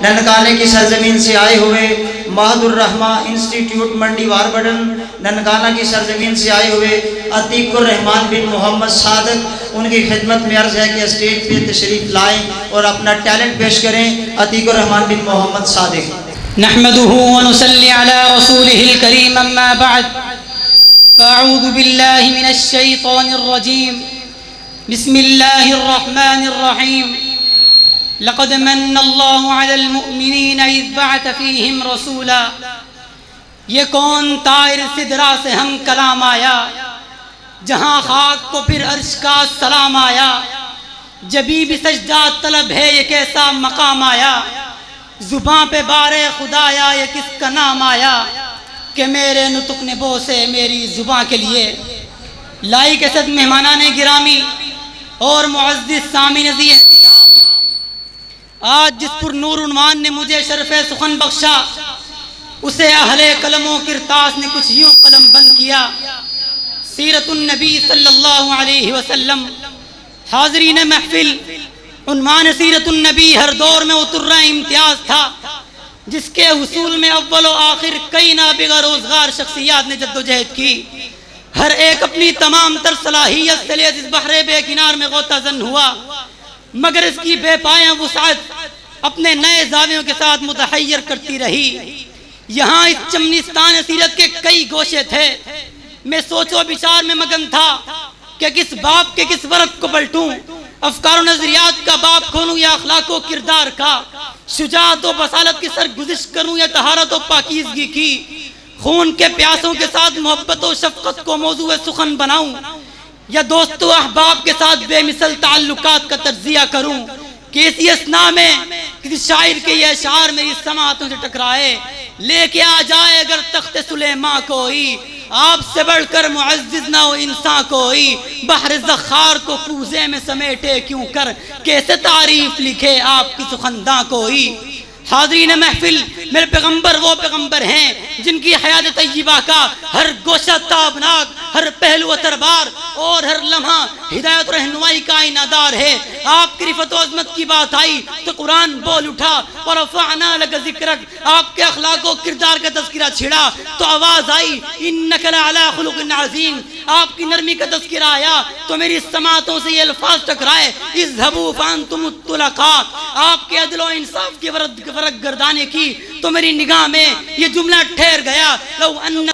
ننکانے کی سرزمین سے آئے ہوئے مہد الرحمہ انسٹیٹیوٹ منڈی واربڈن ننکانہ کی سرزمین سے آئے ہوئے عتیق الرحمن بن محمد صادق، ان کی خدمت میں عرض ہے کہ اسٹیج پہ تشریف لائیں اور اپنا ٹیلنٹ پیش کریں۔ عتیق الرحمن بن محمد صادق۔ نحمده ونصلي على رسوله الكريم أما بعد فأعوذ بالله من الشيطان الرجيم بسم الله الرحمن الرحيم لقد من الله على المؤمنين إذ بعث فيهم رسولا۔ یہ کون طائر سدرا سے ہم کلام آیا، جہاں خاک کو پھر عرش کا سلام آیا۔ جبی بھی سجدہ طلب ہے یہ کیسا مقام آیا، زباں پہ بارے خدایا یہ کس کا نام آیا، کہ میرے نطق نے بوسے میری زباں کے لیے۔ لائی کے صد مہمانان گرامی اور معزز سامعین ذی احترام، آج جس پر نور عنوان نے مجھے شرف سخن بخشا، اسے اہل قلم و کرتاس نے کچھ یوں قلم بند کیا۔ سیرت النبی صلی اللہ علیہ وسلم۔ حاضرین محفل، عنوان سیرت النبی ہر دور میں اترا امتیاز تھا، جس کے حصول میں اول و آخر کئی نابغہ روزگار شخصیات نے جد و جہد کی۔ ہر ایک اپنی تمام تر صلاحیت سے لیے اس بحر بے کنار میں غوطہ زن ہوا، مگر اس کی بے پایہ وسعت اپنے نئے زاویوں کے ساتھ متحیر کرتی رہی۔ یہاں اس چمنستان سیرت کے کئی گوشے تھے، میں سوچ و بچار میں مگن تھا کہ کس باب کے کس ورق کو پلٹوں، افکار و نظریات کا باب کھولوں یا اخلاق و کردار کا، شجاعت و بصالت کی سرگزش کروں یا طہارت و پاکیزگی کی، خون کے پیاسوں کے ساتھ محبت و شفقت کو موضوع سخن بناؤں، یا دوست و احباب کے ساتھ بے مثل تعلقات کا تجزیہ کروں، کہ اسی اثناء میں کسی شاعر کے یہ اشعار میری سماعتوں سے ٹکرائے۔ لے کے آ جائے اگر تخت سلیماں کوئی، آپ سے بڑھ کر معزز نہ ہو انسان کوئی، بحر زخار کو کوزے میں سمیٹے کیوں کر، کیسے تعریف لکھے آپ کی سخنداں کوئی۔ حاضرین محفل، میرے پیغمبر وہ پیغمبر ہیں جن کی حیات طیبہ کا ہر گوشہ تابناک، ہر پہلو تربار اور ہر لمحہ ہدایت و رہنمائی کا آئینہ ہے۔ آپ کی رفعت و عظمت کی بات آئی تو قرآن بول اٹھا، ورفعنا لک ذکرک۔ آپ کے اخلاق و کردار کا تذکرہ چھڑا تو آواز آئی، انک لعلی خلق عظیم۔ آپ کی نرمی کا تذکرہ آیا تو میری سماعتوں سے یہ الفاظ ٹکرائے، اذهبوا فانتم الطلقاء۔ آپ کے عدل و انصاف کی فرق گردانے کی تو میری نگاہ میں یہ جملہ ٹھہر گیا، لو ان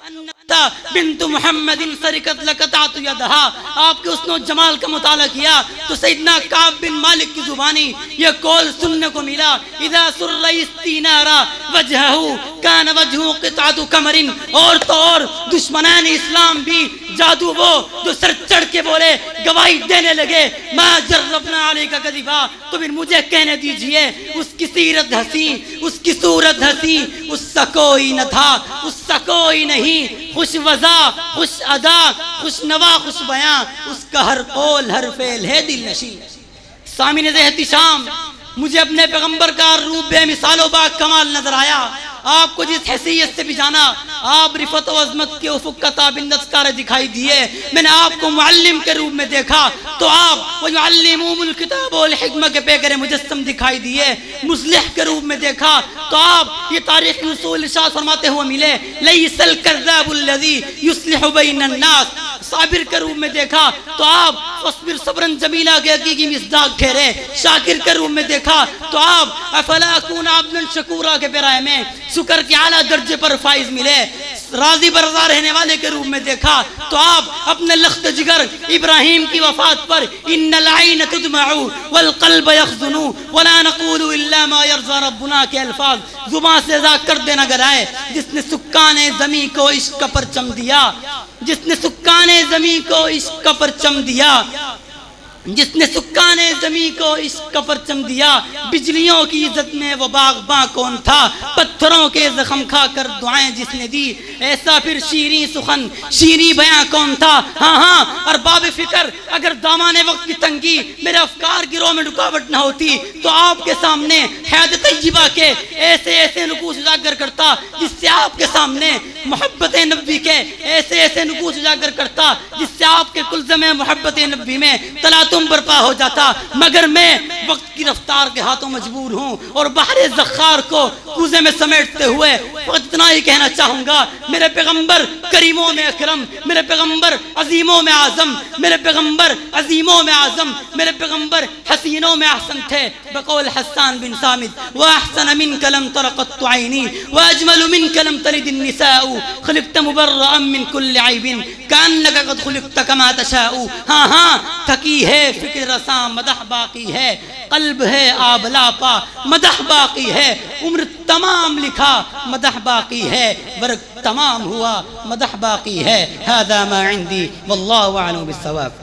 بنت محمد سرقت لقطعت یدہا۔ آپ کے حسن و جمال کا مطالعہ کیا تو سیدنا کعب بن مالک کی زبانی یہ قول سننے کو ملا، اذا سر استینارا وجہہ کان وجہ قطعت قمر۔ اور تو اور دشمنان اسلام بھی جادو وہ جو سر چڑھ کے بولے گواہی دینے لگے، ما جربنا علیکا کذبا۔ تو پھر مجھے کہنے دیجئے اس کی سیرت ہنسی، اس کی صورت ہنسی، اس سا کوئی نہ تھا، اس سا کوئی نہیں، خوش وضع، خوش ادا، خوش نوا، خوش بیاں، اس کا ہر قول ہر فعل ہے دل نشین۔ سامعین ذی احتشام، مجھے اپنے پیغمبر کا روپ بے مثال و با کمال نظر آیا۔ آپ کو جس حیثیت سے بھی جانا، آپ رفعت و عظمت کے افق کا تابندہ ستارے دکھائی دیے۔ میں نے آپ کو معلم کے روپ میں دیکھا تو آپ وَيُعَلِّمُهُمُ الْكِتَابَ وَالْحِكْمَةَ کے پیکر مجسم دکھائی دیے۔ مصلح کے روپ میں دیکھا تو آپ یہ تاریخ اصول ارشاد فرماتے ہوئے ملے، لَيْسَ الْكَذَّابُ الَّذِي يُصْلِحُ بَيْنَ النَّاسِ۔ صابر کے روپ میں دیکھا تو آپ فَاصْبِرْ صَبْرًا جَمِيلًا کے حقیقی مصداق ٹھہرے۔ شاکر کے روپ میں دیکھا تو آپ اَفَلَا أَكُونَ عَبْدًا شَكُورًا کے پیرائے میں شکر کے اعلیٰ درجے پر فائز ملے۔ راضی برضا رہنے والے کے روپ میں دیکھا تو آپ اپنے لخت جگر ابراہیم کی وفات پر ان العین تدمع والقلب یحزن ولا نقول الا ما یرضى ربنا کے الفاظ زبان سے ادا کر دینا گرائے۔ جس نے سکان زمین کو عشق کا پرچم دیا، جس نے سکان زمین کو عشق کا پرچم دیا، جس نے سکان زمین کو عشق کا پرچم دیا، بجلیوں کی عزت میں وہ باغباں کون تھا، پتھروں کے زخم کھا کر دعائیں جس نے دی، ایسا پھر شیریں سخن شیریں بیاں کون تھا؟ ہاں ہاں ارباب فکر، اگر دامان وقت کی تنگی میرے افکار کی رو میں رکاوٹ نہ ہوتی تو آپ کے سامنے حیات طیبہ کے ایسے ایسے نقوش اجاگر کرتا جس سے آپ کے سامنے محبت نبی کے ایسے ایسے نقوش اجاگر کرتا جس سے آپ کے کلزم محبت نبی میں تلاطم برپا ہو جاتا، مگر میں وقت کی رفتار کے ہاتھوں مجبور ہوں اور بحر زخار کو کوزے میں سمیٹتے ہوئے فقط اتنا ہی کہنا چاہوں گا، میرے پیغمبر کریموں میں اکرم، میرے پیغمبر عظیموں میں اعظم، میرے پیغمبر عظیموں میں اعظم، میرے پیغمبر حسینوں میں احسن تھے، بقول حسان بن ثابت واحسن منك لم تر قط عيني واجمل منك لم تلد النساء خلقت مبرئا من كل عيب كأنك قد خلقت كما تشاء۔ ہاں ہاں تھکی ہے فکر رساں مدح باقی ہے، قلب ہے آبلا پا مدح باقی ہے، عمر تمام لکھا مدح باقی ہے، ورق تمام ہوا مدح باقی ہے۔ هذا ما عندي والله اعلم بالصواب۔